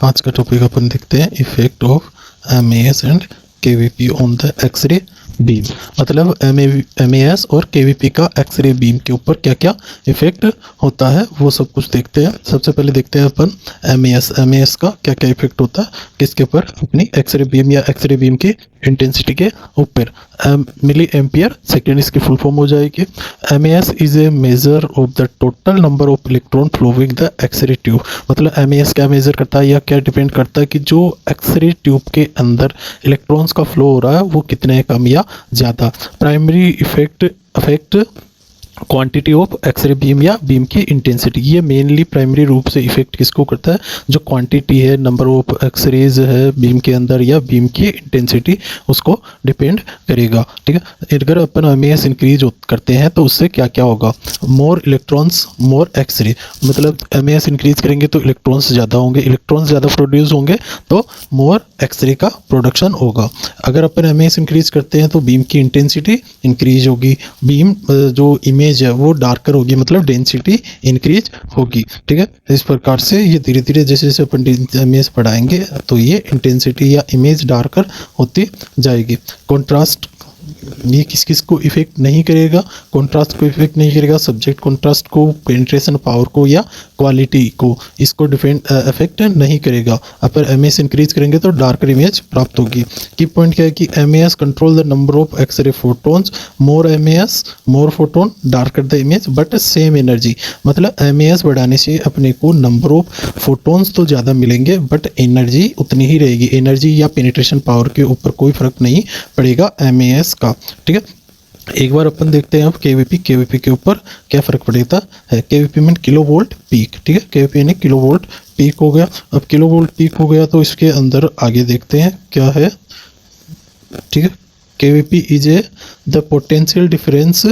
आज का टॉपिक अपन देखते हैं effect of mAs and kVp on the X-ray beam. मतलब एमएएस और केवीपी का एक्सरे बीम के ऊपर क्या क्या इफेक्ट होता है वो सब कुछ देखते हैं। सबसे पहले देखते हैं अपन एमएएस का क्या क्या इफेक्ट होता है किसके ऊपर, अपनी एक्सरे बीम या एक्सरे बीम की इंटेंसिटी के ऊपर। मिली एम्पियर सेकेंड इसकी फुल फॉर्म हो जाएगी। MAs is a measure of the total number of electron flowing the X-ray tube. मतलब एमएएस क्या मेजर करता है या क्या डिपेंड करता है कि जो एक्सरे ट्यूब के अंदर इलेक्ट्रॉन्स का फ्लो हो रहा है वो कितने कम या ज़्यादा। Primary effect quantity of X-ray beam या बीम की इंटेंसिटी। ये मेनली प्राइमरी रूप से इफेक्ट किसको करता है, जो क्वांटिटी है, नंबर ऑफ एक्सरेज है बीम के अंदर या बीम की इंटेंसिटी, उसको डिपेंड करेगा। ठीक है, अगर अपन एमएएस इंक्रीज करते हैं तो उससे क्या क्या होगा, मोर इलेक्ट्रॉन्स मोर एक्सरे। मतलब एमएएस इंक्रीज करेंगे तो इलेक्ट्रॉन्स ज़्यादा होंगे, इलेक्ट्रॉन्स ज़्यादा प्रोड्यूस होंगे तो मोर एक्सरे का प्रोडक्शन होगा। अगर अपन एमएएस इंक्रीज करते हैं तो बीम की इंटेंसिटी इंक्रीज होगी, बीम जो इमेज है वो डार्कर होगी, मतलब डेंसिटी इंक्रीज होगी। ठीक है, इस प्रकार से ये धीरे धीरे जैसे जैसे अपन इमेज बढ़ाएंगे तो ये इंटेंसिटी या इमेज डार्कर होती जाएगी। कॉन्ट्रास्ट ये किस किस को इफेक्ट नहीं करेगा, कॉन्ट्रास्ट को इफेक्ट नहीं करेगा, सब्जेक्ट कॉन्ट्रास्ट को, पेनिट्रेशन पावर को या क्वालिटी को, इसको इफेक्ट नहीं करेगा। अगर एमएएस इंक्रीज करेंगे तो डार्कर इमेज प्राप्त होगी। की पॉइंट क्या है कि mAs control the number of X-ray photons, more mAs more photon darker the image but same energy. मतलब एमएएस बढ़ाने से अपने को नंबर ऑफ फोटोन्स तो ज़्यादा मिलेंगे बट एनर्जी उतनी ही रहेगी। एनर्जी या पेनिट्रेशन पावर के ऊपर कोई फर्क नहीं पड़ेगा एमएएस का। ठीक है, एक बार अपन देखते हैं अब केवीपी के ऊपर क्या फर्क पड़ता है। केवीपी में किलो वोल्ट पीक। ठीक है, केवीपी यानी किलो वोल्ट पीक हो गया। अब किलो वोल्ट पीक हो गया तो इसके अंदर आगे देखते हैं क्या है। ठीक है, KVP is a the potential difference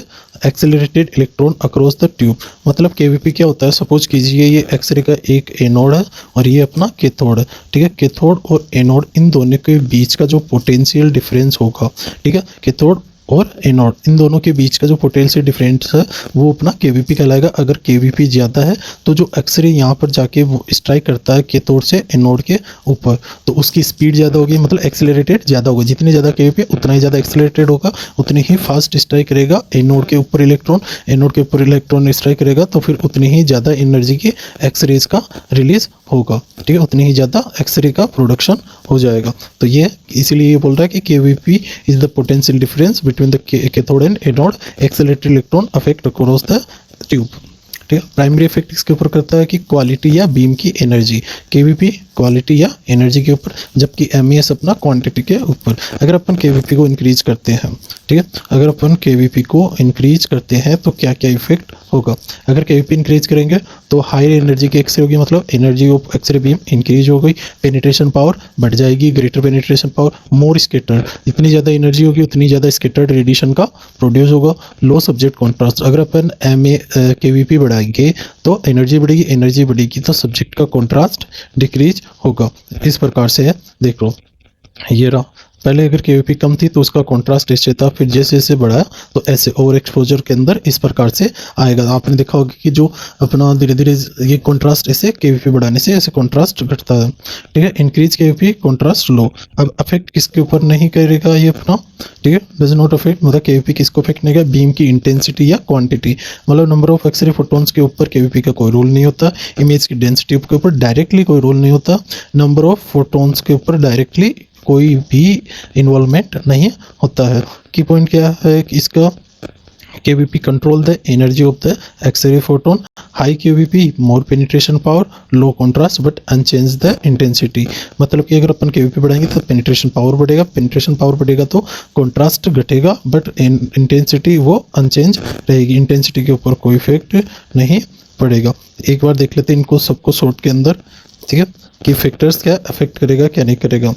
accelerated electron across the tube. मतलब केवीपी क्या होता है, सपोज कीजिए ये एक्सरे का एक एनोड है और ये अपना कैथोड है। ठीक है, कैथोड और एनोड इन दोनों के बीच का जो पोटेंशियल डिफरेंस होगा, ठीक है, कैथोड और एनोड इन दोनों के बीच का जो पोटेंशियल डिफरेंस है वो अपना केवीपी कहलाएगा। अगर केवीपी ज़्यादा है तो जो एक्सरे यहाँ पर जाके वो स्ट्राइक करता है कैथोड से एनोड के ऊपर तो उसकी स्पीड ज़्यादा होगी, मतलब एक्सेलरेटेड ज़्यादा होगा। जितनी ज़्यादा केवीपी उतना ही ज़्यादा एक्सेलरेटेड होगा, उतनी ही फास्ट स्ट्राइक करेगा एनोड के ऊपर इलेक्ट्रॉन। एनोड के ऊपर इलेक्ट्रॉन स्ट्राइक करेगा तो फिर उतनी ही ज़्यादा एनर्जी की एक्सरेज का रिलीज होगा। ठीक है, उतनी ही ज़्यादा एक्सरे का प्रोडक्शन हो जाएगा। तो ये इसीलिए ये बोल रहा है कि KVP is the potential difference between the cathode and anode accelerated electron affect across the tube. ठीक है, प्राइमरी इफेक्ट इसके ऊपर करता है कि क्वालिटी या बीम की एनर्जी। केवीपी क्वालिटी या एनर्जी के ऊपर, जबकि एमएएस अपना क्वांटिटी के ऊपर। अगर अपन केवीपी को इंक्रीज करते हैं, ठीक है, अगर अपन केवीपी को इंक्रीज करते हैं तो क्या क्या इफेक्ट होगा। अगर केवीपी इंक्रीज करेंगे तो हायर एनर्जी की एक्सरे होगी, मतलब energy of X-ray beam increase हो गई, पेनिट्रेशन पावर बढ़ जाएगी, greater penetration power, more scattered. जितनी ज़्यादा एनर्जी होगी उतनी ज़्यादा स्कैटर्ड रेडिएशन का प्रोड्यूस होगा। लो सब्जेक्ट कॉन्ट्रास्ट। अगर अपन केवीपी बढ़ाएंगे तो एनर्जी बढ़ेगी, एनर्जी बढ़ेगी तो सब्जेक्ट का कॉन्ट्रास्ट डिक्रीज होगा। इस प्रकार से है, देख लो ये रहा। पहले अगर केवीपी कम थी तो उसका कॉन्ट्रास्ट ऐसे था, फिर जैसे जैसे बढ़ा तो ऐसे ओवर एक्सपोजर के अंदर इस प्रकार से आएगा। आपने देखा होगा कि जो अपना धीरे धीरे ये कॉन्ट्रास्ट ऐसे केवीपी बढ़ाने से ऐसे कॉन्ट्रास्ट घटता है। ठीक है, इंक्रीज केवीपी कॉन्ट्रास्ट लो। अब अफेक्ट किसके ऊपर नहीं करेगा ये अपना, ठीक है, डज नॉट अफेक्ट। मतलब केवीपी किसको अफेक्ट नहीं करेगा, बीम की इंटेंसिटी या क्वांटिटी। मतलब नंबर ऑफ एक्सरे फोटोन्स के ऊपर केवीपी का कोई रोल नहीं होता। इमेज की डेंसिटी के ऊपर डायरेक्टली कोई रोल नहीं होता। नंबर ऑफ फोटोन्स के ऊपर डायरेक्टली कोई भी इन्वॉल्वमेंट नहीं होता है। की पॉइंट क्या है कि इसका kVp control the energy of the X-ray photon. High kVp more penetration power, low contrast but unchange the intensity. मतलब कि अगर अपन केवीपी बढ़ाएंगे तो पेनिट्रेशन पावर बढ़ेगा, पेनिट्रेशन पावर बढ़ेगा तो कॉन्ट्रास्ट घटेगा बट इंटेंसिटी वो अनचेंज रहेगी। इंटेंसिटी के ऊपर कोई इफेक्ट नहीं पड़ेगा। एक बार देख लेते हैं इनको सबको शॉर्ट के अंदर। ठीक है, कि फैक्टर्स क्या अफेक्ट करेगा क्या नहीं करेगा।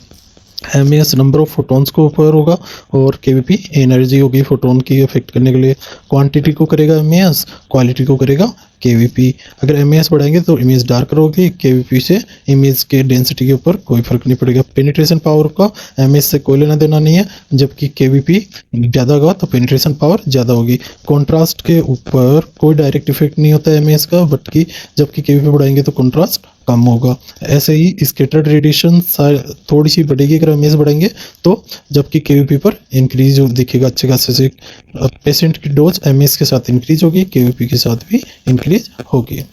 एमएएस नंबर ऑफ फोटोन्स को ऊपर होगा और केवीपी एनर्जी होगी फोटोन की अफेक्ट करने के लिए। क्वांटिटी को करेगा एमएएस, क्वालिटी को करेगा केवीपी। अगर एमएएस बढ़ाएंगे तो इमेज डार्कर होगी, केवीपी से इमेज के डेंसिटी के ऊपर कोई फर्क नहीं पड़ेगा। पेनिट्रेशन पावर का एमएएस से कोई लेना देना नहीं है, जबकि केवीपी ज़्यादा होगा तो पेनिट्रेशन पावर ज़्यादा होगी। कॉन्ट्रास्ट के ऊपर कोई डायरेक्ट इफेक्ट नहीं होता है एमएएस का, जबकि केवीपी बढ़ाएंगे तो कॉन्ट्रास्ट कम होगा। ऐसे ही स्कैटर्ड रेडिएशन थोड़ी सी बढ़ेगी अगर एमएस बढ़ेंगे तो, जबकि केवीपी पर इंक्रीज दिखेगा अच्छे खासे से। पेशेंट की डोज एमएस के साथ इंक्रीज होगी, केवीपी के साथ भी इंक्रीज होगी।